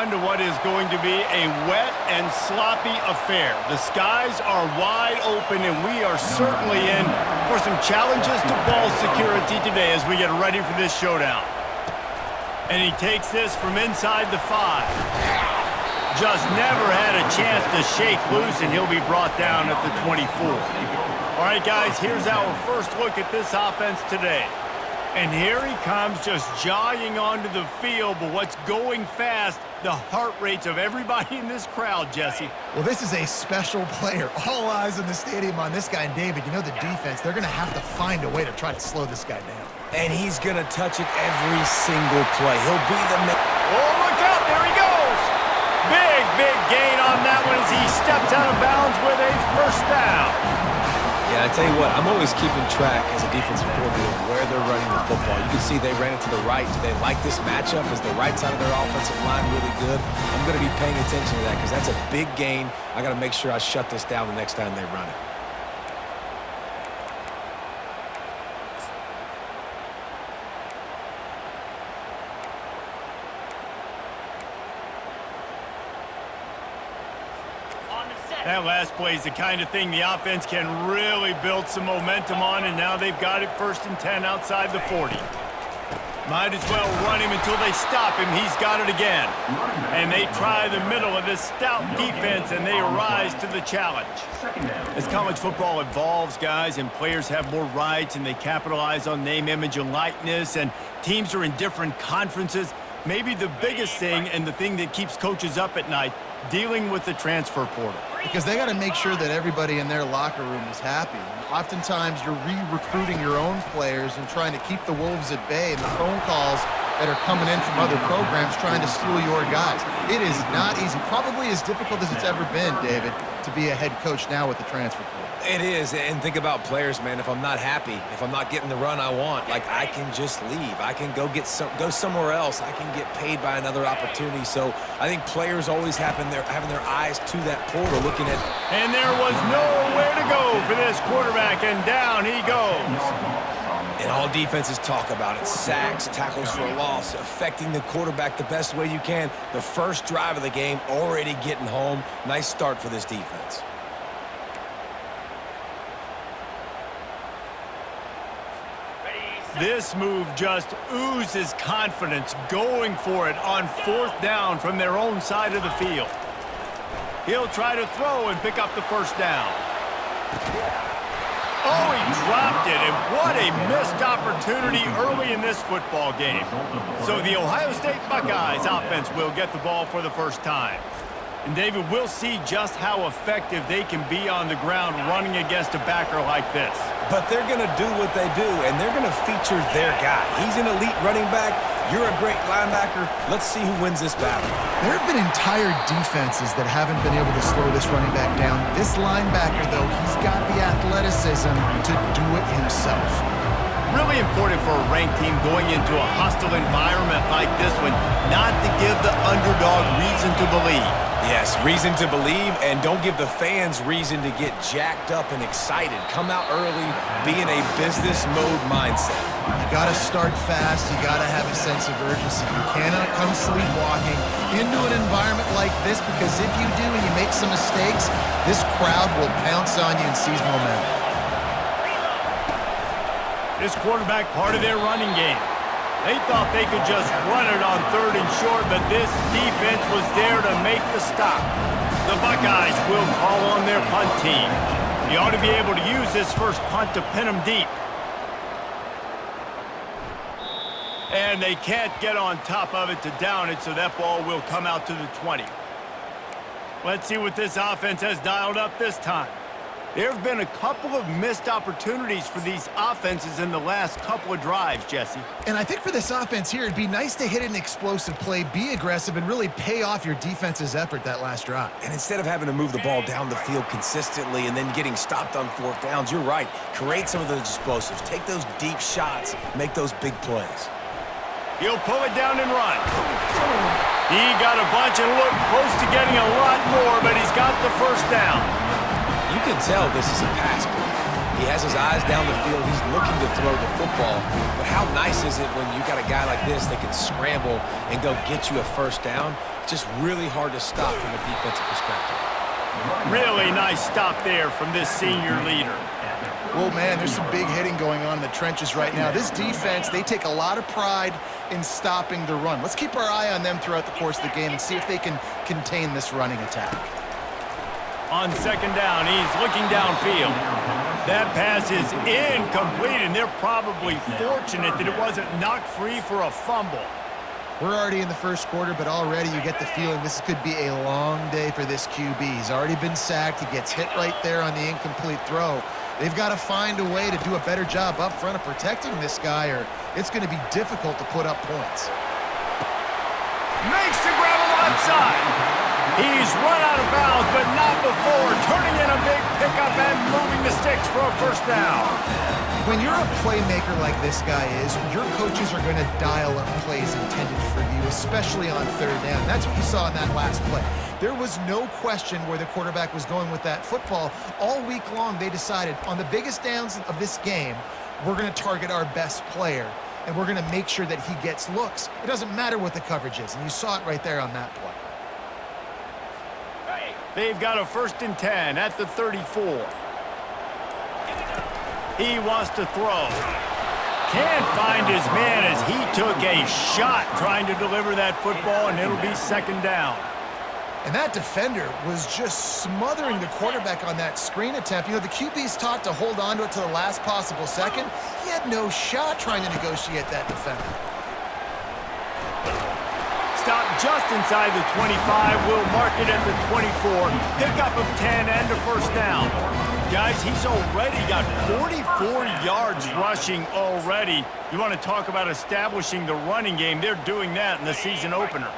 on to what is going to be a wet and sloppy affair. The skies are wide open, and we are certainly in for some challenges to ball security today as we get ready for this showdown. And he takes this from inside the 5. Just never had a chance to shake loose, and he'll be brought down at the 24. All right, guys, here's our first look at this offense today. And here he comes, just jogging onto the field, but what's going fast, the heart rates of everybody in this crowd, Jesse. Well, this is a special player. All eyes in the stadium on this guy. And David, you know the defense, they're going to have to find a way to try to slow this guy down. And he's going to touch it every single play. He'll be the man. Oh, look out, there he goes. Big gain on that one as he steps out of bounds with a first down. Yeah, I tell you what, I'm always keeping track as a defensive coordinator of where they're running the football. You can see they ran it to the right. Do they like this matchup? Is the right side of their offensive line really good? I'm going to be paying attention to that because that's a big gain. I got to make sure I shut this down the next time they run it. That last play is the kind of thing the offense can really build some momentum on, and now they've got it 1st and 10 outside the 40. Might as well run him until they stop him. He's got it again. And they try the middle of this stout defense, and they rise to the challenge. As college football evolves, guys, and players have more rights, and they capitalize on name, image, and likeness, and teams are in different conferences, maybe the biggest thing and the thing that keeps coaches up at night, dealing with the transfer portal. Because they got to make sure that everybody in their locker room is happy. And oftentimes you're re-recruiting your own players and trying to keep the wolves at bay, and the phone calls that are coming in from other programs trying to steal your guys. It is not easy. Probably as difficult as it's ever been, David, to be a head coach now with the transfer portal. It is, and think about players, man. If I'm not happy, if I'm not getting the run I want, like I can just leave. I can go somewhere else. I can get paid by another opportunity. So I think players always having their eyes to that portal, looking at. And there was nowhere to go for this quarterback, and down he goes. And all defenses talk about it. Sacks, tackles for a loss, affecting the quarterback the best way you can. The first drive of the game, already getting home. Nice start for this defense. This move just oozes confidence, going for it on 4th down from their own side of the field. He'll try to throw and pick up the first down. Oh, he dropped it, and what a missed opportunity early in this football game. So the Ohio State Buckeyes offense will get the ball for the first time. And David, we'll see just how effective they can be on the ground running against a backer like this. But they're going to do what they do, and they're going to feature their guy. He's an elite running back. You're a great linebacker. Let's see who wins this battle. There have been entire defenses that haven't been able to slow this running back down. This linebacker, though, he's got the athleticism to do it himself. Really important for a ranked team going into a hostile environment like this one, not to give the underdog reason to believe. Yes, reason to believe, and don't give the fans reason to get jacked up and excited. Come out early, be in a business mode mindset. You got to start fast. You got to have a sense of urgency. You cannot come sleepwalking into an environment like this, because if you do and you make some mistakes, this crowd will pounce on you and seize momentum. This quarterback part of their running game. They thought they could just run it on 3rd and short, but this defense was there to make the stop. The Buckeyes will call on their punt team. You ought to be able to use this first punt to pin them deep. And they can't get on top of it to down it, so that ball will come out to the 20. Let's see what this offense has dialed up this time. There have been a couple of missed opportunities for these offenses in the last couple of drives, Jesse. And I think for this offense here, it'd be nice to hit an explosive play, be aggressive, and really pay off your defense's effort that last drive. And instead of having to move the ball down the field consistently and then getting stopped on 4th downs, you're right. Create some of those explosives. Take those deep shots. Make those big plays. He'll pull it down and run. He got a bunch and looked close to getting a lot more, but he's got the first down. You can tell this is a pass play. He has his eyes down the field. He's looking to throw the football. But how nice is it when you got a guy like this that can scramble and go get you a first down? It's just really hard to stop from a defensive perspective. Really nice stop there from this senior leader. Well, man, there's some big hitting going on in the trenches right now. This defense, they take a lot of pride in stopping the run. Let's keep our eye on them throughout the course of the game and see if they can contain this running attack. On second down, he's looking downfield. That pass is incomplete, and they're probably fortunate that it wasn't knocked free for a fumble. We're already in the first quarter, but already you get the feeling this could be a long day for this QB. He's already been sacked. He gets hit right there on the incomplete throw. They've got to find a way to do a better job up front of protecting this guy, or it's going to be difficult to put up points. Makes the grab on the left side. He's run out of bounds, but not before turning in a big pickup and moving the sticks for a first down. When you're a playmaker like this guy is, your coaches are going to dial up plays intended for you, especially on third down. That's what you saw in that last play. There was no question where the quarterback was going with that football. All week long, they decided on the biggest downs of this game, we're going to target our best player, and we're going to make sure that he gets looks. It doesn't matter what the coverage is, and you saw it right there on that play. They've got a 1st and 10 at the 34. He wants to throw. Can't find his man as he took a shot trying to deliver that football, and it'll be second down. And that defender was just smothering the quarterback on that screen attempt. You know, the QB's taught to hold on to it to the last possible second. He had no shot trying to negotiate that defender. Stop just inside the 25. We'll mark it at the 24. Pickup of 10 and a first down. Guys, he's already got 44 yards rushing already. You want to talk about establishing the running game. They're doing that in the season opener.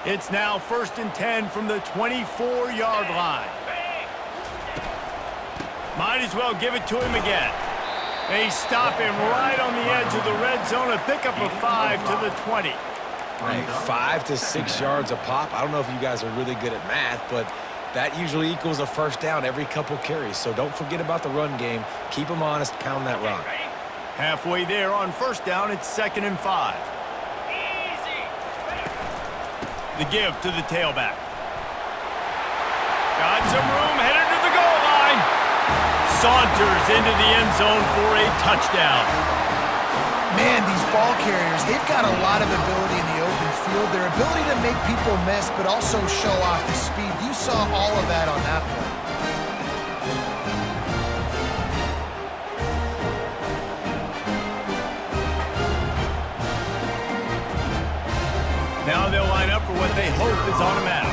It's now 1st and 10 from the 24-yard line. Might as well give it to him again. They stop him right on the edge of the red zone. A pickup of 5 to the 20. Right, 5 to 6 yards a pop. I don't know if you guys are really good at math, but that usually equals a first down every couple carries. So don't forget about the run game. Keep them honest, pound that rock. Halfway there on first down, it's 2nd and 5. The give to the tailback. Got some room, headed to the goal line. Saunters into the end zone for a touchdown. Man, these ball carriers, they've got a lot of ability in the open field. Their ability to make people miss, but also show off the speed. You saw all of that on that play. Now they'll line up for what they hope is automatic.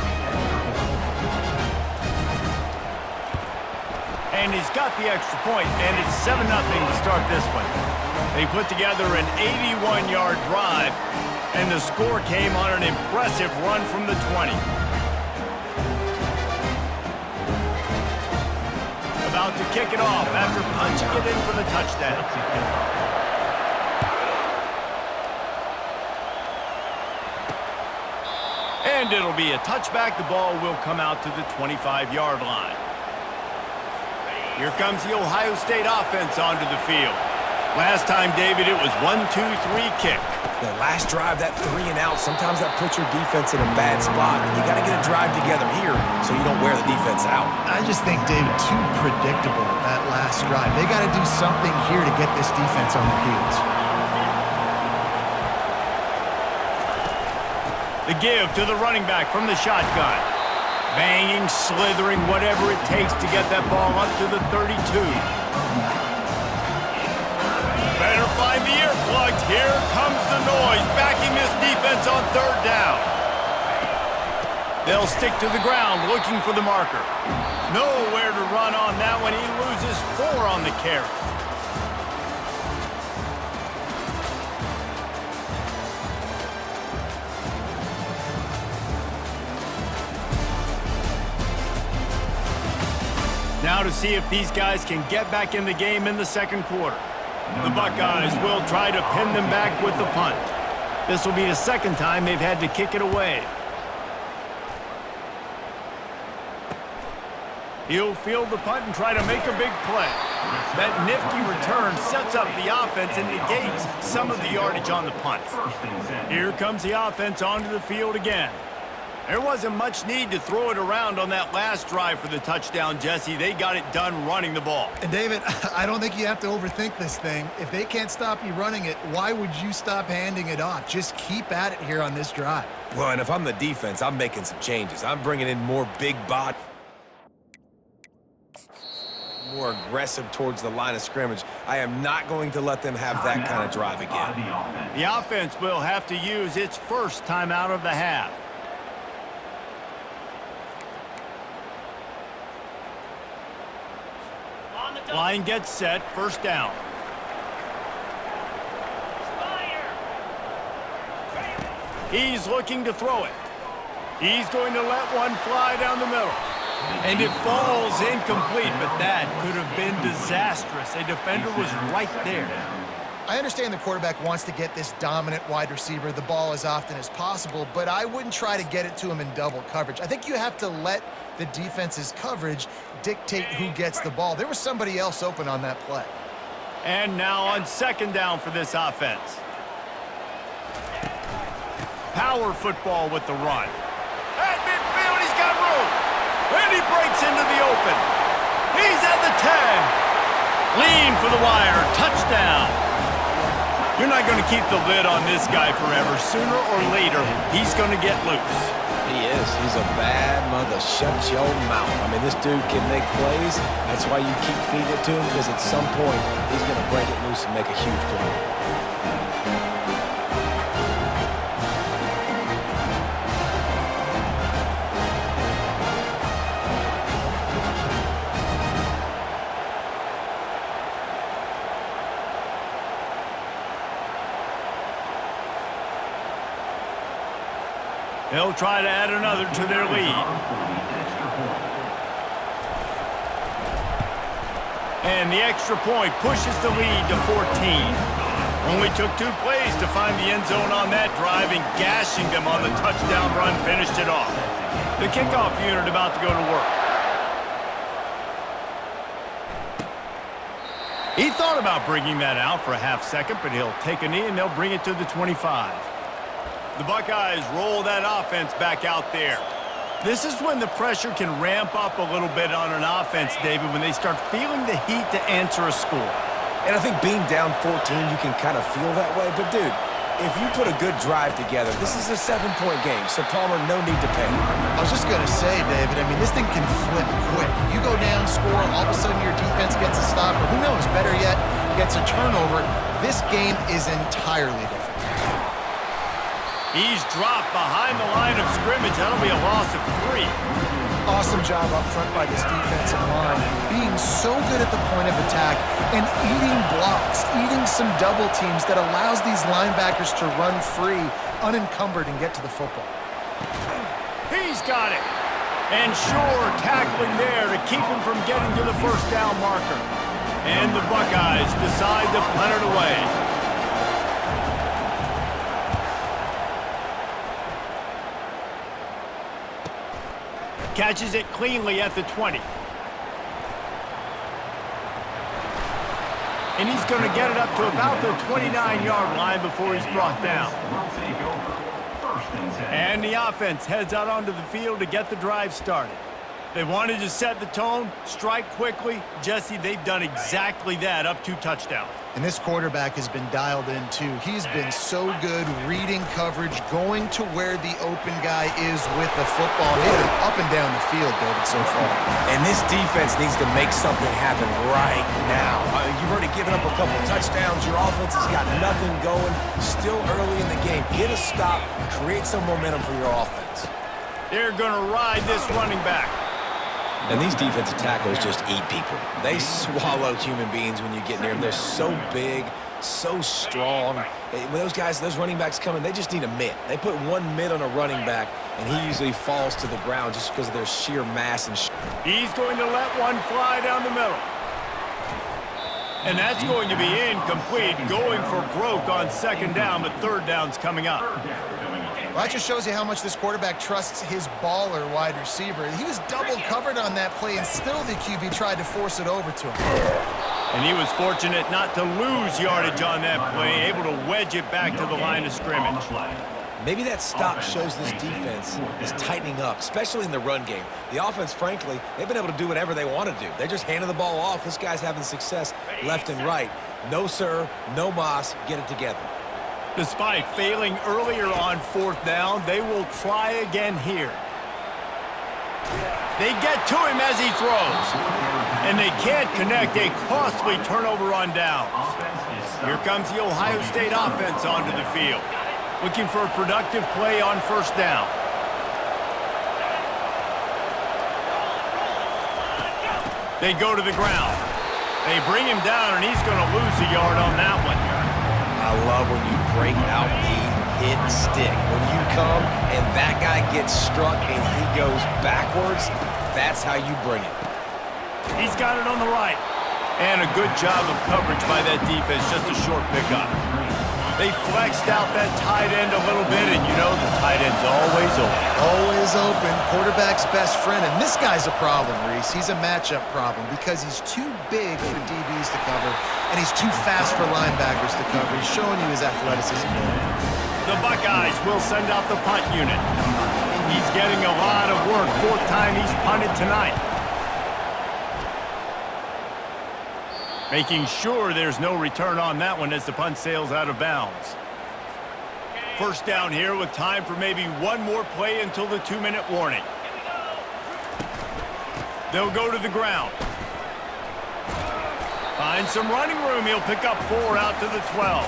And he's got the extra point, and it's 7-0 to start this one. They put together an 81-yard drive, and the score came on an impressive run from the 20. About to kick it off after punching it in for the touchdown. And it'll be a touchback. The ball will come out to the 25-yard line. Here comes the Ohio State offense onto the field. Last time, David, it was 1-2-3 kick. The last drive, that 3 and out, sometimes that puts your defense in a bad spot, and you got to get a drive together here so you don't wear the defense out. I just think, David, too predictable that last drive. They got to do something here to get this defense on their heels. The give to the running back from the shotgun. Banging, slithering, whatever it takes to get that ball up to the 32. Better find the earplugs. Here comes the noise, backing this defense on third down. They'll stick to the ground, looking for the marker. Nowhere to run on that one. He loses 4 on the carry. Now to see if these guys can get back in the game in the second quarter. The Buckeyes will try to pin them back with the punt. This will be the second time they've had to kick it away. He'll field the punt and try to make a big play. That nifty return sets up the offense and negates some of the yardage on the punt. Here comes the offense onto the field again. There wasn't much need to throw it around on that last drive for the touchdown, Jesse. They got it done running the ball. And David, I don't think you have to overthink this thing. If they can't stop you running it, why would you stop handing it off? Just keep at it here on this drive. Well, and if I'm the defense, I'm making some changes. I'm bringing in more big body, more aggressive towards the line of scrimmage. I am not going to let them have that kind of drive again. The offense will have to use its first timeout of the half. Line gets set, first down. He's looking to throw it. He's going to let one fly down the middle. And it falls incomplete, but that could have been disastrous. A defender was right there. I understand the quarterback wants to get this dominant wide receiver the ball as often as possible, but I wouldn't try to get it to him in double coverage. I think you have to let the defense's coverage dictate who gets the ball. There was somebody else open on that play. And now on second down for this offense. Power football with the run. At midfield, he's got room. And he breaks into the open. He's at the 10. Lean for the wire. Touchdown. You're not going to keep the lid on this guy forever. Sooner or later, he's going to get loose. He is. He's a bad mother. Shut your mouth. I mean, this dude can make plays. That's why you keep feeding it to him, because at some point, he's going to break it loose and make a huge play. They'll try to add another to their lead. And the extra point pushes the lead to 14. Only took 2 plays to find the end zone on that drive, and gashing them on the touchdown run finished it off. The kickoff unit about to go to work. He thought about bringing that out for a half second, but he'll take a knee and they'll bring it to the 25. The Buckeyes roll that offense back out there. This is when the pressure can ramp up a little bit on an offense, David, when they start feeling the heat to answer a score. And I think being down 14, you can kind of feel that way. But, dude, if you put a good drive together, this is a 7-point game, so Palmer, no need to panic. I was just going to say, David, I mean, this thing can flip quick. You go down, score, all of a sudden your defense gets a stop, or who knows, better yet, gets a turnover. This game is entirely different. He's dropped behind the line of scrimmage. That'll be a loss of 3. Awesome job up front by this defensive line, being so good at the point of attack and eating blocks, eating some double teams that allows these linebackers to run free, unencumbered, and get to the football. He's got it. And sure, tackling there to keep him from getting to the first down marker. And the Buckeyes decide to punt it away. Catches it cleanly at the 20. And he's going to get it up to about the 29-yard line before he's brought down. And the offense heads out onto the field to get the drive started. They wanted to set the tone, strike quickly. Jesse, they've done exactly that, up 2 touchdowns. And this quarterback has been dialed in, too. He's been so good reading coverage, going to where the open guy is with the football. They've been up and down the field, David, so far. And this defense needs to make something happen right now. You've already given up a couple touchdowns. Your offense has got nothing going. Still early in the game. Get a stop. Create some momentum for your offense. They're going to ride this running back. And these defensive tackles just eat people. They swallow human beings when you get near them. They're so big, so strong. When those guys, those running backs come in, they just need a mitt. They put 1 mitt on a running back, and he usually falls to the ground just because of their sheer mass and He's going to let one fly down the middle. And that's going to be incomplete, going for broke on second down, but third down's coming up. Well, that just shows you how much this quarterback trusts his baller wide receiver. He was double covered on that play, and still the QB tried to force it over to him. And he was fortunate not to lose yardage on that play, able to wedge it back to the line of scrimmage. Maybe that stop shows this defense is tightening up, especially in the run game. The offense, frankly, they've been able to do whatever they want to do. They're just handing the ball off. This guy's having success left and right. No, sir, no mas, get it together. Despite failing earlier on 4th down, they will try again here. They get to him as he throws, and they can't connect. A costly turnover on downs. Here comes the Ohio State offense onto the field, looking for a productive play on 1st down. They go to the ground. They bring him down, and he's going to lose a yard on that one. I love when you break out the hit stick. When you come and that guy gets struck and he goes backwards, that's how you bring it. He's got it on the right. And a good job of coverage by that defense, just a short pickup. They flexed out that tight end a little bit, and you know the tight end's always open. Always open, quarterback's best friend. And this guy's a problem, Reese. He's a matchup problem because he's too big for DBs to cover, and he's too fast for linebackers to cover. He's showing you his athleticism. The Buckeyes will send out the punt unit. He's getting a lot of work. 4th time he's punted tonight. Making sure there's no return on that one as the punt sails out of bounds. 1st down here with time for maybe one more play until the 2-minute warning. They'll go to the ground. Find some running room. He'll pick up 4 out to the 12.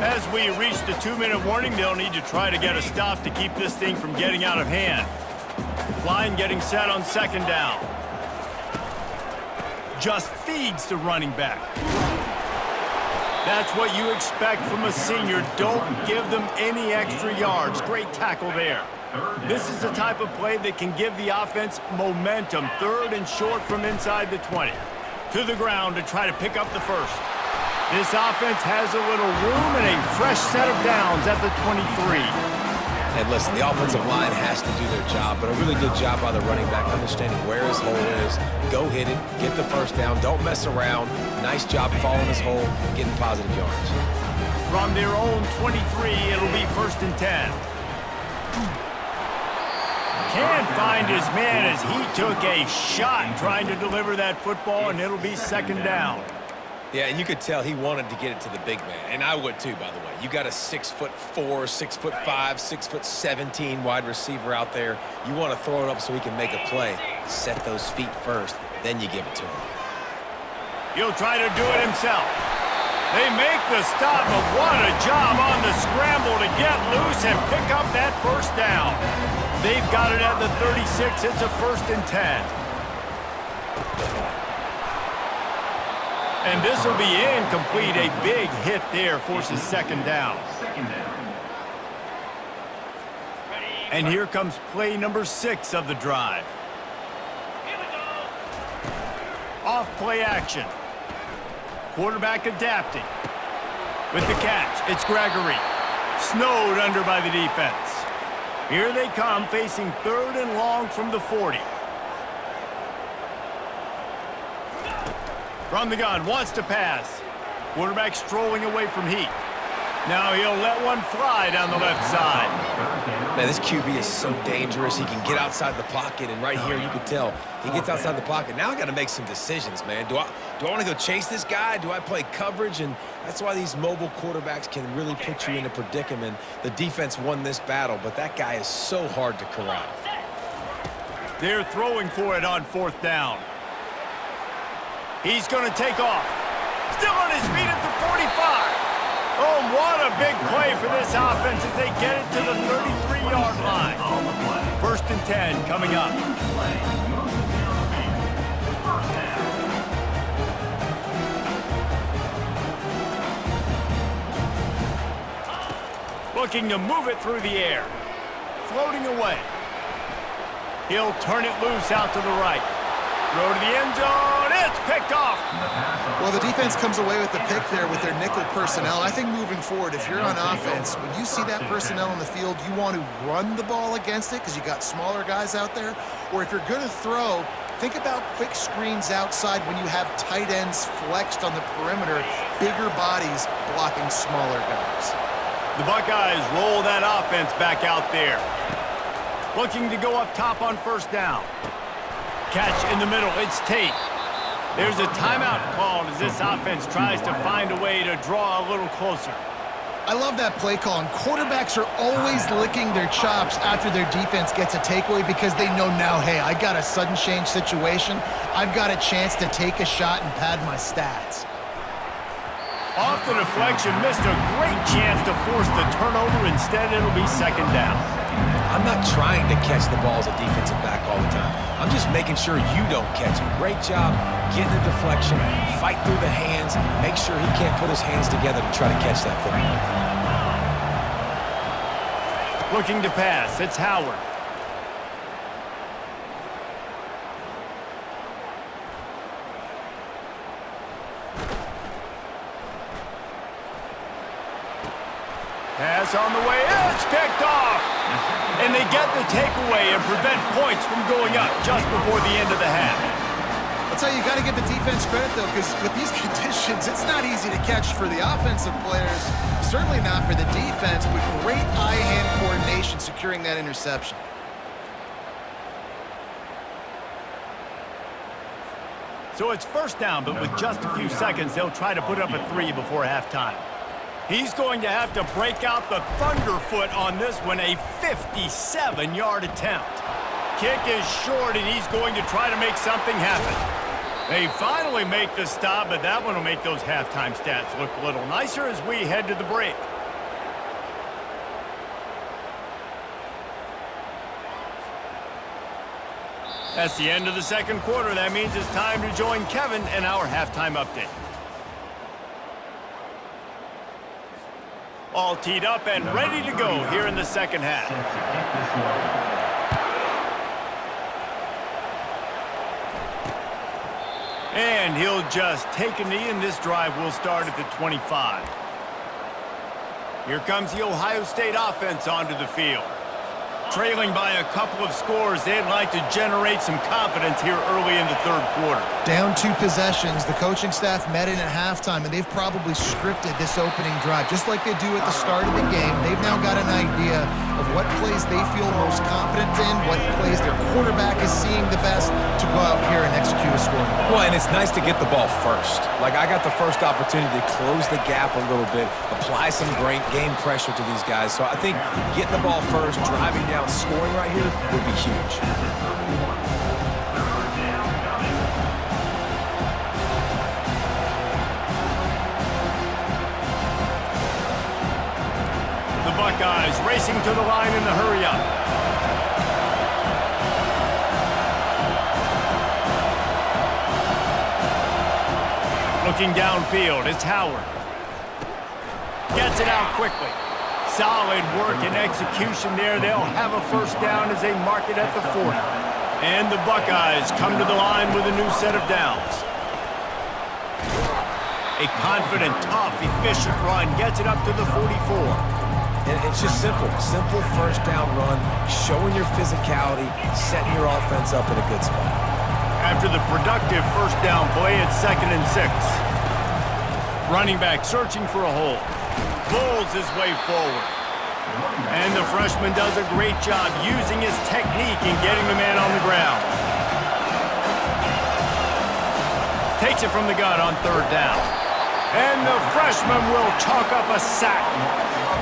As we reach the 2-minute warning, they'll need to try to get a stop to keep this thing from getting out of hand. Line getting set on 2nd down. Just feeds the running back. That's what you expect from a senior. Don't give them any extra yards. Great tackle there. This is the type of play that can give the offense momentum. 3rd and short from inside the 20. To the ground to try to pick up the 1st. This offense has a little room and a fresh set of downs at the 23. And listen, the offensive line has to do their job, but a really good job by the running back understanding where his hole is. Go hit it, get the 1st down, don't mess around. Nice job following his hole, getting positive yards. From their own 23, it'll be 1st and 10. Can't find his man as he took a shot trying to deliver that football, and it'll be 2nd down. Yeah, and you could tell he wanted to get it to the big man, and I would too, by the way. You got a 6'4", 6'5", 6'17" wide receiver out there. You want to throw it up so he can make a play. Set those feet first, then you give it to him. He'll try to do it himself. They make the stop, but what a job on the scramble to get loose and pick up that 1st down. They've got it at the 36. It's a 1st and 10. And this will be incomplete. A big hit there forces 2nd down. And here comes play number 6 of the drive. Off play action. Quarterback adapting. With the catch, it's Gregory. Snowed under by the defense. Here they come, facing 3rd and long from the 40. From the gun, wants to pass. Quarterback strolling away from heat. Now he'll let one fly down the left side. Man, this QB is so dangerous. He can get outside the pocket, and right here you can tell he gets outside the pocket. Now I got to make some decisions, man. Do I want to go chase this guy? Do I play coverage? And that's why these mobile quarterbacks can really put you in a predicament. The defense won this battle, but that guy is so hard to corral. They're throwing for it on 4th down. He's going to take off. Still on his feet at the 45. Oh, what a big play for this offense as they get it to the 33-yard line. 1st and 10 coming up. Looking to move it through the air. Floating away. He'll turn it loose out to the right. Throw to the end zone. It's picked off. Well, the defense comes away with the pick there with their nickel personnel. I think moving forward, if you're on offense, when you see that personnel in the field, you want to run the ball against it because you got smaller guys out there. Or if you're going to throw, think about quick screens outside when you have tight ends flexed on the perimeter, bigger bodies blocking smaller guys. The Buckeyes roll that offense back out there. Looking to go up top on first down. Catch in the middle. It's Tate. There's a timeout called as this offense tries to find a way to draw a little closer. I love that play call, and quarterbacks are always licking their chops after their defense gets a takeaway because they know now, hey, I got a sudden change situation. I've got a chance to take a shot and pad my stats. Off the deflection, missed a great chance to force the turnover. Instead, it'll be second down. I'm not trying to catch the ball as a defensive back all the time. I'm just making sure you don't catch it. Great job getting the deflection, fight through the hands, make sure he can't put his hands together to try to catch that football. Looking to pass, it's Howard. Pass on the way, it's picked off! And they get the takeaway and prevent points from going up just before the end of the half. I'll tell you, you got to give the defense credit, though, because with these conditions, it's not easy to catch for the offensive players, certainly not for the defense, but great eye-hand coordination securing that interception. So it's first down, but with just a few seconds, they'll try to put up a 3 before halftime. He's going to have to break out the thunderfoot on this one, a 57-yard attempt. Kick is short, and he's going to try to make something happen. They finally make the stop, but that one will make those halftime stats look a little nicer as we head to the break. That's the end of the second quarter. That means it's time to join Kevin in our halftime update. All teed up and ready to go here in the second half. And he'll just take a knee, and this drive will start at the 25. Here comes the Ohio State offense onto the field. Trailing by a couple of scores, they'd like to generate some confidence here early in the third quarter. Down 2 possessions, the coaching staff met in at halftime, and they've probably scripted this opening drive. Just like they do at the start of the game, they've now got an idea of what plays they feel most confident in, what plays their quarterback is seeing the best to go out here and execute a scoring. Well, and it's nice to get the ball first. Like, I got the first opportunity to close the gap a little bit, apply some great game pressure to these guys. So I think getting the ball first, driving down, scoring right here would be huge. The Buckeyes racing to the line in the hurry-up. Looking downfield, it's Howard. Gets it out quickly. Solid work and execution there. They'll have a first down as they mark it at the 40. And the Buckeyes come to the line with a new set of downs. A confident, tough, efficient run gets it up to the 44. And it's just simple. Simple first down run, showing your physicality, setting your offense up in a good spot. After the productive first down play, it's 2nd and 6. Running back searching for a hole. Pulls his way forward. And the freshman does a great job using his technique and getting the man on the ground. Takes it from the gun on 3rd down. And the freshman will chalk up a sack.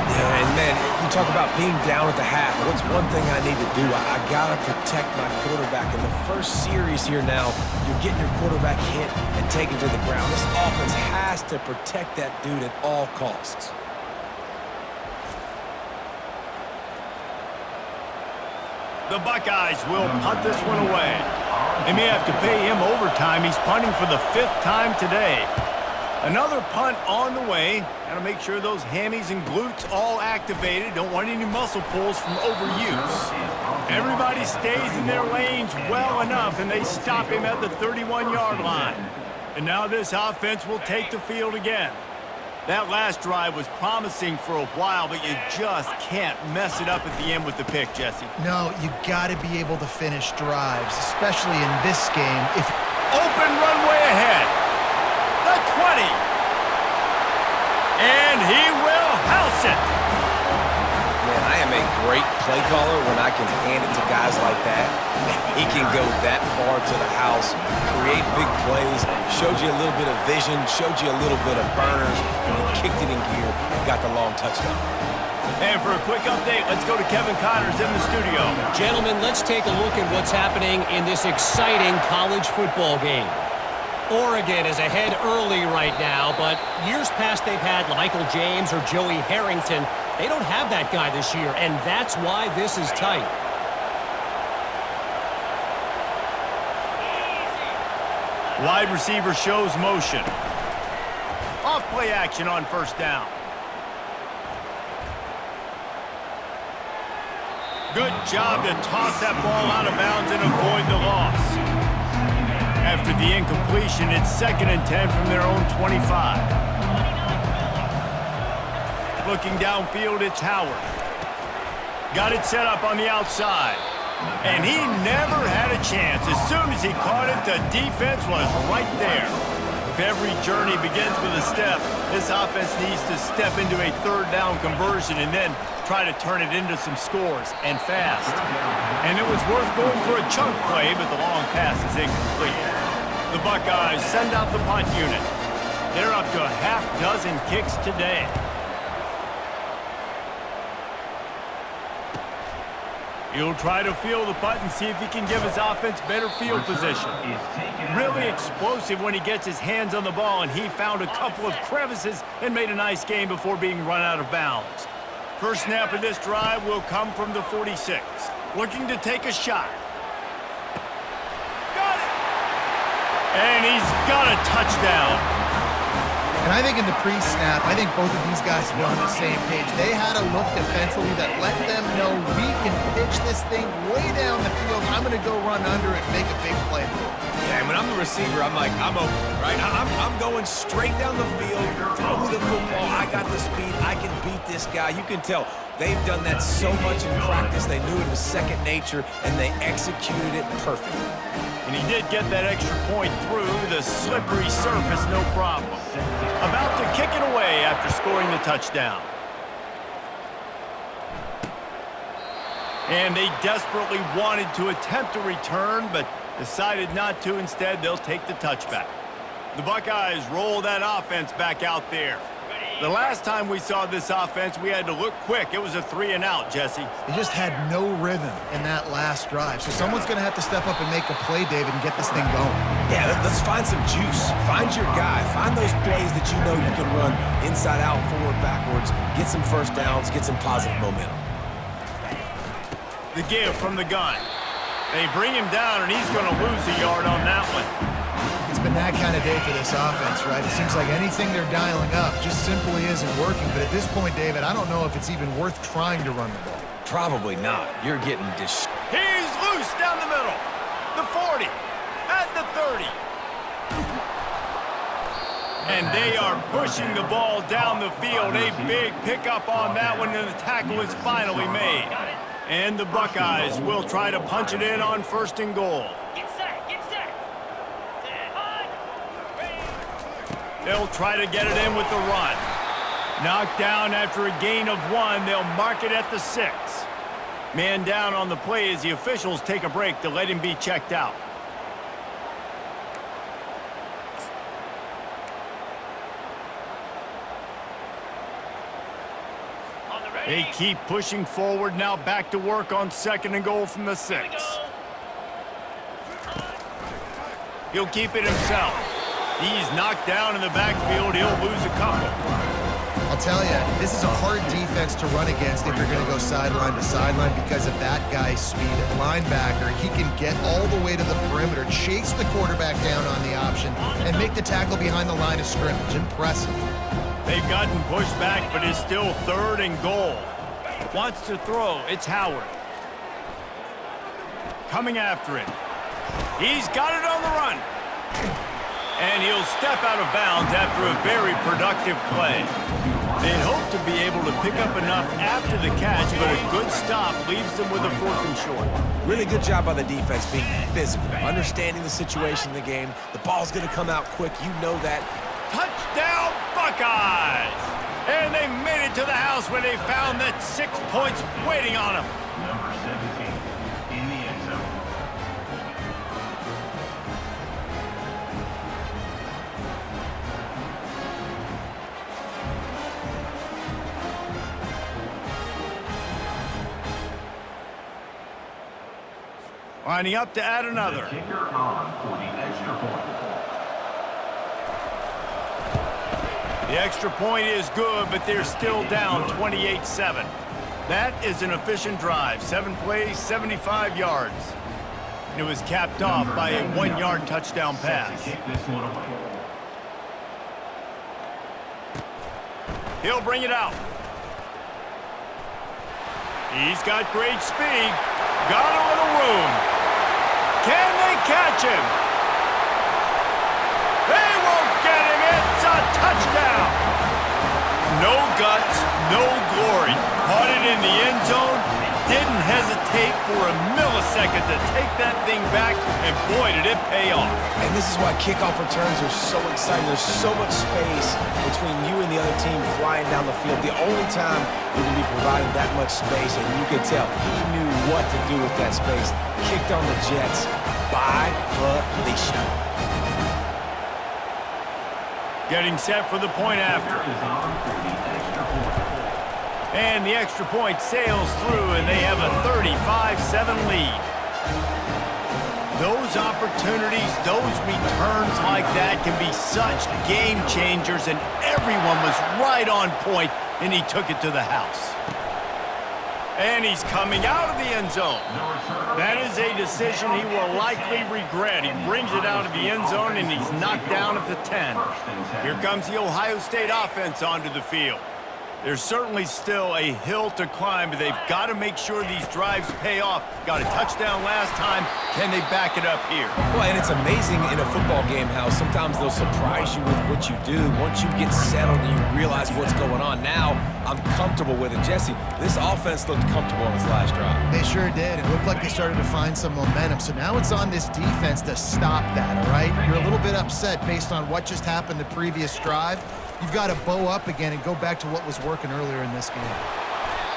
Yeah, and man, you talk about being down at the half. What's one thing I need to do? I got to protect my quarterback. In the first series here now, you're getting your quarterback hit and taken to the ground. This offense has to protect that dude at all costs. The Buckeyes will punt this one away. They may have to pay him overtime. He's punting for the 5th time today. Another punt on the way. Got to make sure those hammies and glutes all activated. Don't want any muscle pulls from overuse. Everybody stays in their lanes well enough, and they stop him at the 31-yard line. And now this offense will take the field again. That last drive was promising for a while, but you just can't mess it up at the end with the pick, Jesse. No, you got to be able to finish drives, especially in this game. If open runway ahead. The 20. And he will house it. Man, I am a great play caller when I can hand it to guys like that. He can go that far to the house, create big plays, showed you a little bit of vision, showed you a little bit of burners, and he kicked it in gear and got the long touchdown. And for a quick update, let's go to Kevin Connors in the studio. Gentlemen, let's take a look at what's happening in this exciting college football game. Oregon is ahead early right now, but years past they've had Michael James or Joey Harrington. They don't have that guy this year, and that's why this is tight. Wide receiver shows motion. Off play action on first down. Good job to toss that ball out of bounds and avoid the loss. After the incompletion, it's 2nd and 10 from their own 25. Looking downfield, it's Howard. Got it set up on the outside. And he never had a chance. As soon as he caught it, the defense was right there. If every journey begins with a step, this offense needs to step into a 3rd down conversion and then try to turn it into some scores, and fast. And it was worth going for a chunk play, but the long pass is incomplete. The Buckeyes send out the punt unit. They're up to a half-dozen kicks today. He'll try to field the punt and see if he can give his offense better field position. Really explosive when he gets his hands on the ball, and he found a couple of crevices and made a nice game before being run out of bounds. First snap of this drive will come from the 46. Looking to take a shot. Got it! And he's got a touchdown. And I think in the pre-snap, I think both of these guys were on the same page. They had a look defensively that let them know we can pitch this thing way down the field. I'm going to go run under it and make a big play for it. Yeah, and when I'm the receiver, I'm like, I'm open, right? I'm going straight down the field, throw me the football. I got the speed. I can beat this guy. You can tell they've done that so much in practice. They knew it was second nature, and they executed it perfectly. And he did get that extra point through the slippery surface, no problem. About to kick it away after scoring the touchdown. And they desperately wanted to attempt a return, but decided not to. Instead, they'll take the touchback. The Buckeyes roll that offense back out there. The last time we saw this offense, we had to look quick. It was a 3-and-out, Jesse. They just had no rhythm in that last drive. So someone's going to have to step up and make a play, David, and get this thing going. Yeah, let's find some juice. Find your guy. Find those plays that you know you can run inside out, forward, backwards. Get some first downs. Get some positive momentum. The give from the gun. They bring him down, and he's going to lose a yard on that one. It's been that kind of day for this offense, right? It seems like anything they're dialing up just simply isn't working. But at this point, David, I don't know if it's even worth trying to run the ball. Probably not. You're getting He's loose down the middle. The 40. At the 30. And they are pushing the ball down the field. A big pickup on that one, and the tackle is finally made. And the Buckeyes will try to punch it in on 1st and goal. They'll try to get it in with the run. Knocked down after a gain of 1. They'll mark it at the 6. Man down on the play as the officials take a break to let him be checked out. They keep pushing forward, now back to work on 2nd and goal from the 6. He'll keep it himself. He's knocked down in the backfield. He'll lose a couple. I'll tell you, this is a hard defense to run against if you're going to go sideline to sideline because of that guy's speed. At linebacker, he can get all the way to the perimeter, chase the quarterback down on the option, and make the tackle behind the line of scrimmage. Impressive. They've gotten pushed back, but it's still 3rd and goal. Wants to throw. It's Howard. Coming after it. He's got it on the run. And he'll step out of bounds after a very productive play. They'd hope to be able to pick up enough after the catch, but a good stop leaves them with a 4th and short. Really good job by the defense being physical, understanding the situation in the game. The ball's going to come out quick. You know that. Touchdown, Buckeyes! And they made it to the house where they found that 6 points waiting on them. Number 17 in the end zone. Lining up to add another. Kicker on for the extra point. The extra point is good, but they're still down 28-7. That is an efficient drive. 7 plays, 75 yards. And it was capped off by a 1-yard touchdown pass. Kick this one away. He'll bring it out. He's got great speed. Got a little room. Can they catch him? They won't get him. It's a touchdown. No guts, no glory. Caught it in the end zone. Didn't hesitate for a millisecond to take that thing back, and boy, did it pay off. And this is why kickoff returns are so exciting. There's so much space between you and the other team flying down the field. The only time you're going to be providing that much space, and you can tell he knew what to do with that space. Kicked on the Jets by Felicia. Getting set for the point after. Is on for the extra point. And the extra point sails through, and they have a 35-7 lead. Those opportunities, those returns like that can be such game changers, and everyone was right on point, and he took it to the house. And he's coming out of the end zone. That is a decision he will likely regret. He brings it out of the end zone, and he's knocked down at the 10. Here comes the Ohio State offense onto the field. There's certainly still a hill to climb, but they've got to make sure these drives pay off. Got a touchdown last time. Can they back it up here? Well, and it's amazing in a football game how sometimes they'll surprise you with what you do. Once you get settled and you realize what's going on, now I'm comfortable with it. Jesse, this offense looked comfortable on this last drive. They sure did. It looked like they started to find some momentum. So now it's on this defense to stop that, all right? You're a little bit upset based on what just happened the previous drive. You've got to bow up again and go back to what was working earlier in this game.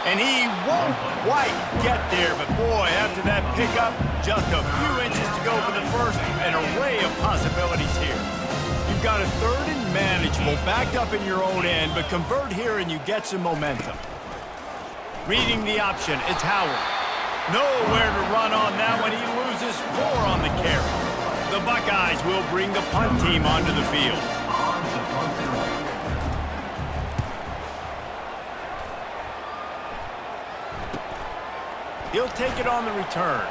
And he won't quite get there, but boy, after that pickup, just a few inches to go for the first. An array of possibilities here. You've got a 3rd and manageable, backed up in your own end, but convert here and you get some momentum. Reading the option, it's Howard. Nowhere to run on that one. He loses 4 on the carry. The Buckeyes will bring the punt team onto the field. On to punt and away. He'll take it on the return.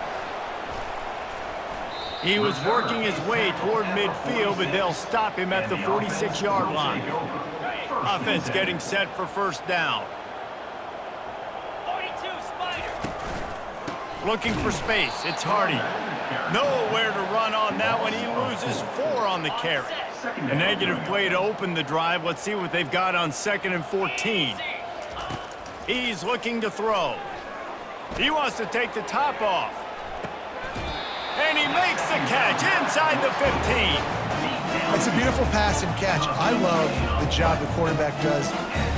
He was working his way toward midfield, but they'll stop him at the 46-yard line. Offense getting set for first down. 42, Spider. Looking for space. It's Hardy. Nowhere to run on that one. He loses 4 on the carry. A negative play to open the drive. Let's see what they've got on 2nd and 14. He's looking to throw. He wants to take the top off. And he makes the catch inside the 15. It's a beautiful pass and catch. I love the job the quarterback does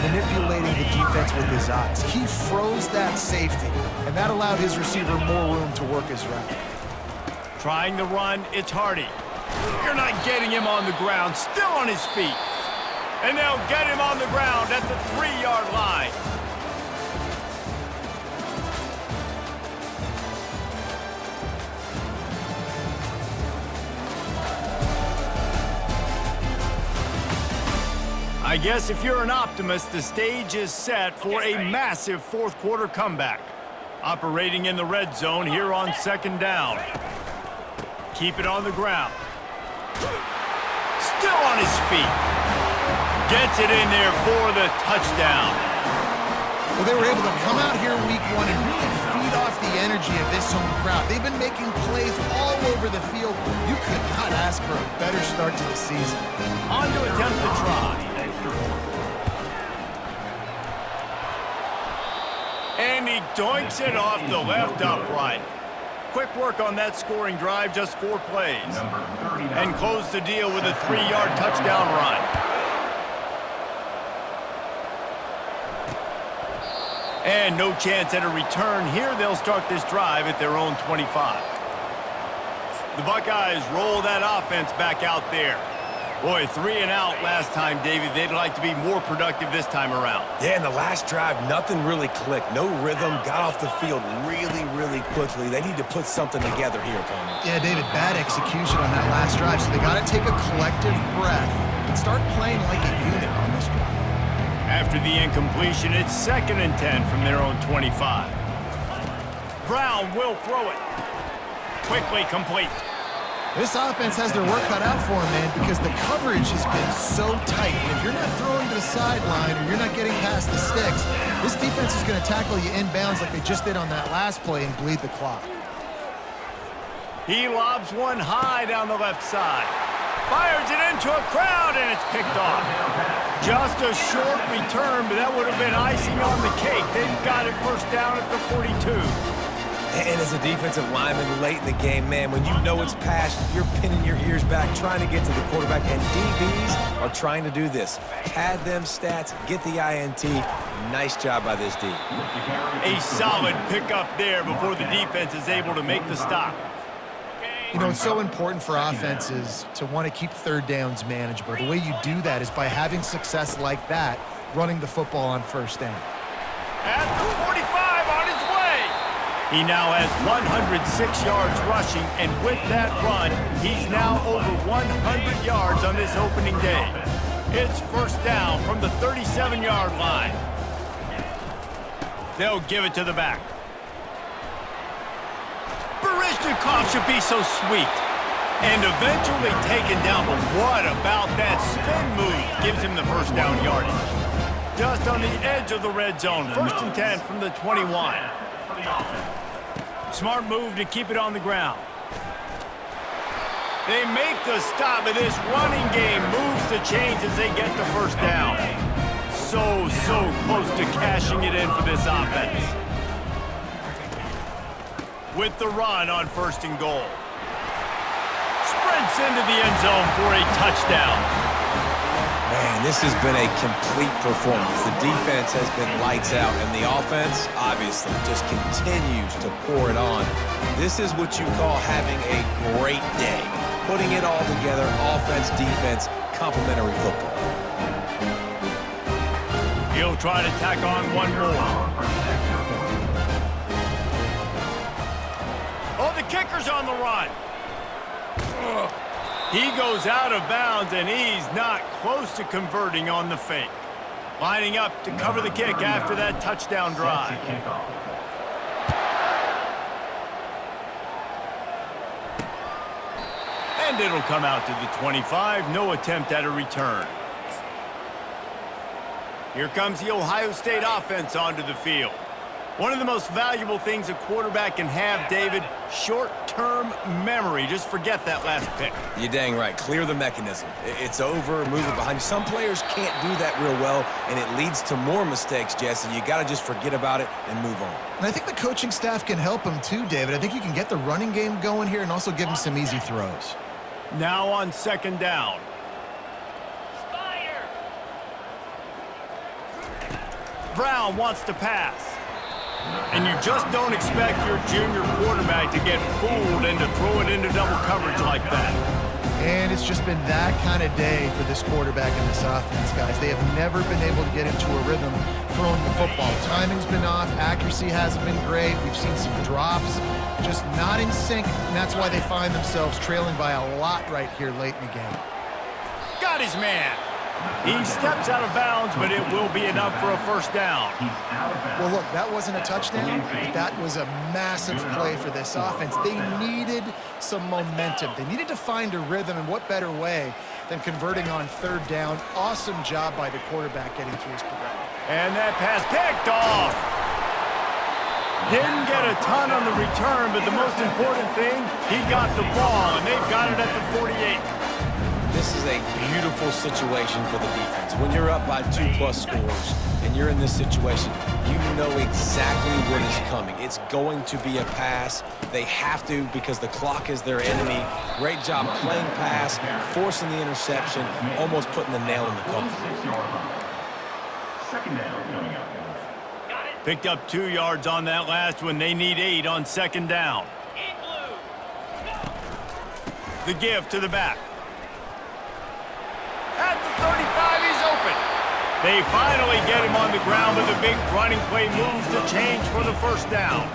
manipulating the defense with his eyes. He froze that safety, and that allowed his receiver more room to work his route. Trying to run, it's Hardy. You're not getting him on the ground, still on his feet. And they'll get him on the ground at the 3-yard line. I guess if you're an optimist, the stage is set for a massive fourth quarter comeback. Operating in the red zone here on second down. Keep it on the ground. Still on his feet. Gets it in there for the touchdown. Well, they were able to come out here week one and really feed off the energy of this home crowd. They've been making plays all over the field. You could not ask for a better start to the season. On to attempt to try. And he doinks it off the left upright. Quick work on that scoring drive, just 4 plays. And close the deal with a 3-yard touchdown run. And no chance at a return here. They'll start this drive at their own 25. The Buckeyes roll that offense back out there. Boy, 3 and out last time, David. They'd like to be more productive this time around. Yeah, in the last drive, nothing really clicked. No rhythm, got off the field really, really quickly. They need to put something together here, opponent. Yeah, David, bad execution on that last drive, so they got to take a collective breath and start playing like a unit on this drive. After the incompletion, it's 2nd and 10 from their own 25. Brown will throw it. Quickly complete. This offense has their work cut out for them, man, because the coverage has been so tight. And if you're not throwing to the sideline or you're not getting past the sticks, this defense is going to tackle you inbounds like they just did on that last play and bleed the clock. He lobs one high down the left side. Fires it into a crowd, and it's picked off. Just a short return, but that would have been icing on the cake. They've got it first down at the 42. And as a defensive lineman late in the game, man, when you know it's past, you're pinning your ears back, trying to get to the quarterback, and DBs are trying to do this. Pad them stats, get the INT. Nice job by this D. A solid pickup there before the defense is able to make the stop. You know, it's so important for offenses to want to keep third downs manageable. The way you do that is by having success like that, running the football on first down. At the 45 on his way. He now has 106 yards rushing, and with that run, he's now over 100 yards on this opening day. It's first down from the 37-yard line. They'll give it to the back. Baryshnikov should be so sweet. And eventually taken down, but what about that spin move? Gives him the first down yardage. Just on the edge of the red zone. First and 10 from the 21. Smart move to keep it on the ground. They make the stop, and this running game moves the chains as they get the first down. So close to cashing it in for this offense. With the run on first and goal. Sprints into the end zone for a touchdown. Man, this has been a complete performance. The defense has been lights out, and the offense, obviously, just continues to pour it on. This is what you call having a great day. Putting it all together, offense, defense, complementary football. He'll try to tack on one more. Oh, the kicker's on the run. He goes out of bounds, and he's not close to converting on the fake. Lining up to cover the kick after that touchdown drive. And it'll come out to the 25. No attempt at a return. Here comes the Ohio State offense onto the field. One of the most valuable things a quarterback can have, David, short-term memory. Just forget that last pick. You're dang right. Clear the mechanism. It's over, move it behind you. Some players can't do that real well, and it leads to more mistakes, Jesse. You got to just forget about it and move on. And I think the coaching staff can help him too, David. I think you can get the running game going here and also give him some easy throws. Now on second down. Brown wants to pass. And you just don't expect your junior quarterback to get fooled and to throw it into double coverage like that. And it's just been that kind of day for this quarterback and this offense, guys. They have never been able to get into a rhythm throwing the football. Timing's been off. Accuracy hasn't been great. We've seen some drops, just not in sync, and that's why they find themselves trailing by a lot right here late in the game. Got his man. He steps out of bounds, but it will be enough for a first down. He's out of bounds. Well, look, that wasn't a touchdown, but that was a massive play for this offense. They needed some momentum. They needed to find a rhythm, and what better way than converting on third down. Awesome job by the quarterback getting through his progression. And that pass picked off. Didn't get a ton on the return, but the most important thing, he got the ball, and they've got it at the 48. This is a beautiful situation for the defense. When you're up by 2+ scores and you're in this situation, you know exactly what is coming. It's going to be a pass. They have to because the clock is their enemy. Great job playing pass, forcing the interception, almost putting the nail in the coffin. 6-yard line. Second down coming up. Picked up 2 yards on that last one. They need 8 on second down. The give to the back. At the 35, he's open. They finally get him on the ground, but the big running play moves the change for the first down.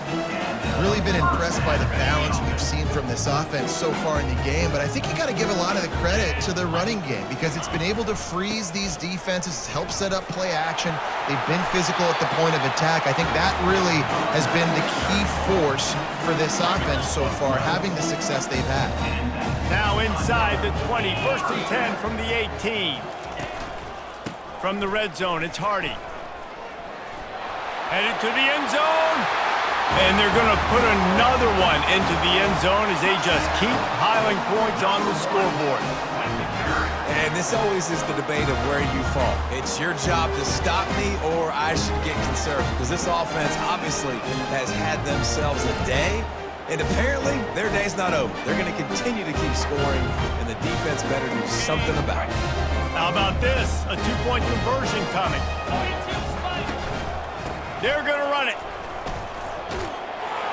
Really been impressed by the balance we've seen from this offense so far in the game, but I think you got to give a lot of the credit to the running game because it's been able to freeze these defenses, it's helped set up play action. They've been physical at the point of attack. I think that really has been the key force for this offense so far, having the success they've had. Now inside the 20, first and 10 from the 18. From the red zone, it's Hardy. Headed to the end zone. And they're going to put another one into the end zone as they just keep piling points on the scoreboard. And this always is the debate of where you fall. It's your job to stop me or I should get conservative because this offense obviously has had themselves a day. And apparently, their day's not over. They're going to continue to keep scoring, and the defense better do something about it. How about this? A 2-point conversion coming. They're going to run it.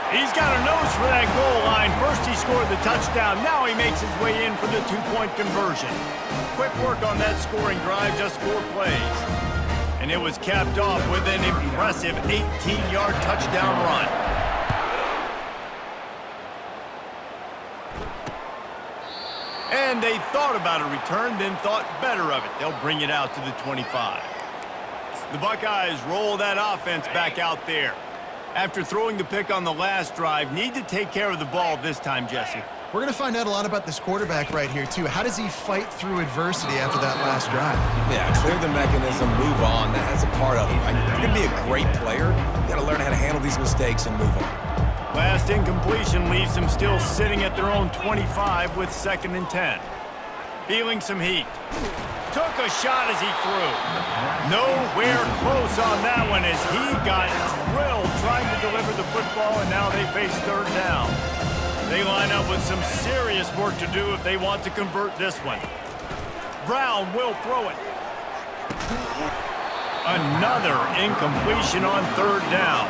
He's got a nose for that goal line. First he scored the touchdown. Now he makes his way in for the 2-point conversion. Quick work on that scoring drive, just 4 plays. And it was capped off with an impressive 18-yard touchdown run. And they thought about a return, then thought better of it. They'll bring it out to the 25. The Buckeyes roll that offense back out there. After throwing the pick on the last drive, need to take care of the ball this time, Jesse. We're going to find out a lot about this quarterback right here, too. How does he fight through adversity after that last drive? Yeah, clear the mechanism, move on. That's a part of it, right? If you're going to be a great player, you got to learn how to handle these mistakes and move on. Last incompletion leaves them still sitting at their own 25 with 2nd and 10. Feeling some heat. Took a shot as he threw. Nowhere close on that one as he got drilled trying to deliver the football, and now they face third down. They line up with some serious work to do if they want to convert this one. Brown will throw it. Another incompletion on third down.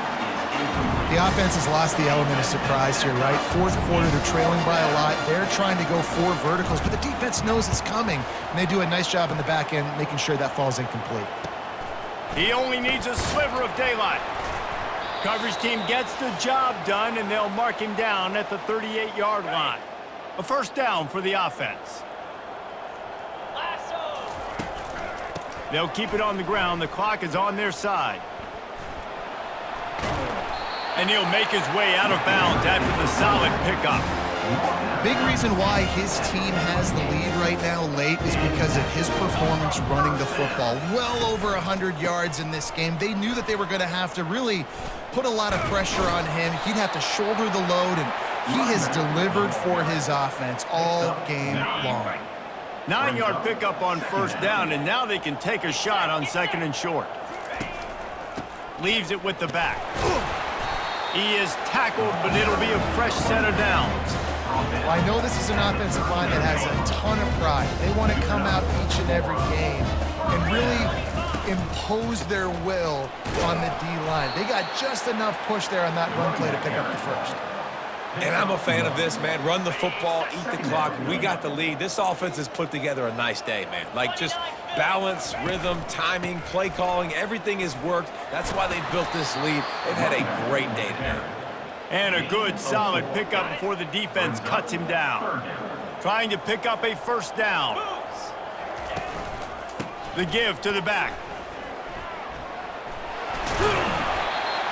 The offense has lost the element of surprise here, right? Fourth quarter, they're trailing by a lot. They're trying to go 4 verticals, but the defense knows it's coming. And they do a nice job in the back end making sure that falls incomplete. He only needs a sliver of daylight. Coverage team gets the job done, and they'll mark him down at the 38-yard line. A first down for the offense. They'll keep it on the ground. The clock is on their side. And he'll make his way out of bounds after the solid pickup. Big reason why his team has the lead right now late is because of his performance running the football. Well over 100 yards in this game. They knew that they were going to have to really put a lot of pressure on him. He'd have to shoulder the load, and he has delivered for his offense all game long. 9-yard pickup on first down, and now they can take a shot on 2nd and short. Leaves it with the back. He is tackled, but it'll be a fresh set of downs. Well, I know this is an offensive line that has a ton of pride. They want to come out each and every game and really impose their will on the D-line. They got just enough push there on that run play to pick up the first. And I'm a fan of this, man. Run the football, eat the clock. We got the lead. This offense has put together a nice day, man. Like, just balance, rhythm, timing, play calling, everything has worked. That's why they've built this lead. They've had a great day today. And a good, solid pickup before the defense cuts him down. Trying to pick up a first down. The give to the back.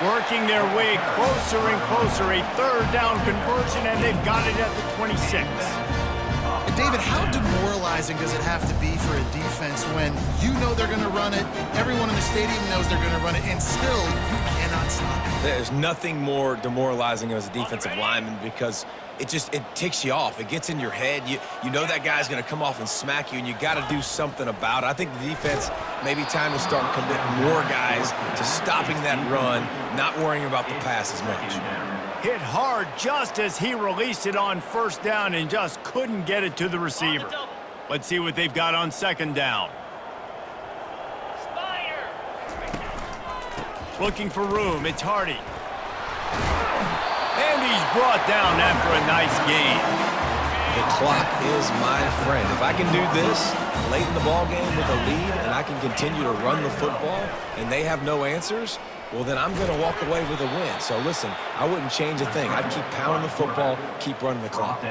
Working their way closer and closer. A third down conversion, and they've got it at the 26. And David, how demoralizing does it have to be for a defense when you know they're going to run it, everyone in the stadium knows they're going to run it, and still you cannot stop it? There's nothing more demoralizing as a defensive lineman because it ticks you off. It gets in your head. You know that guy's going to come off and smack you, and you got to do something about it. I think the defense maybe time to start committing more guys to stopping that run, not worrying about the pass as much. Hit hard just as he released it on first down and just couldn't get it to the receiver. Let's see what they've got on second down. Looking for room. It's Hardy. And he's brought down after a nice gain. The clock is my friend. If I can do this late in the ball game with a lead and I can continue to run the football and they have no answers, well, then I'm going to walk away with a win. So, listen, I wouldn't change a thing. I'd keep pounding the football, keep running the clock.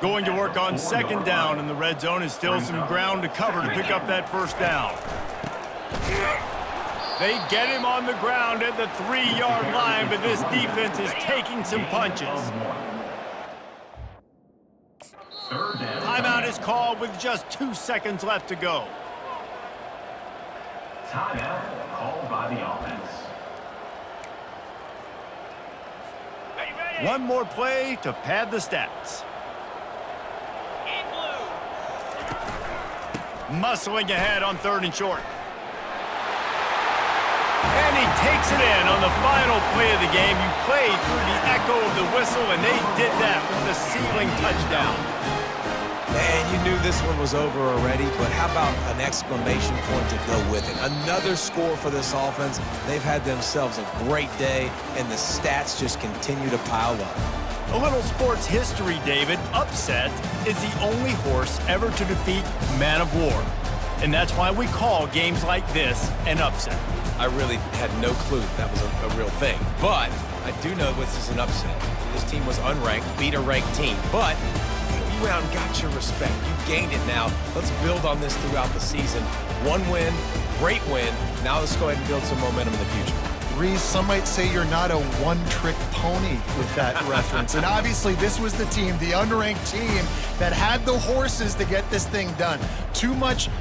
Going to work on second down, and the red zone is still some ground to cover to pick up that first down. They get him on the ground at the 3-yard line, but this defense is taking some punches. Timeout is called with just 2 seconds left to go. Timeout called by the offense. One more play to pad the stats. Muscling ahead on 3rd and short. And he takes it in on the final play of the game. You played through the echo of the whistle, and they did that with a ceiling touchdown. And you knew this one was over already, but how about an exclamation point to go with it? Another score for this offense. They've had themselves a great day, and the stats just continue to pile up. A little sports history, David. Upset is the only horse ever to defeat Man of War. And that's why we call games like this an upset. I really had no clue that was a real thing. But I do know this is an upset. This team was unranked, beat a ranked team. But you went out and got your respect. You gained it now. Let's build on this throughout the season. One win, great win. Now let's go ahead and build some momentum in the future. Reese, some might say you're not a one-trick pony with that reference. And obviously, this was the team, the unranked team, that had the horses to get this thing done. Too much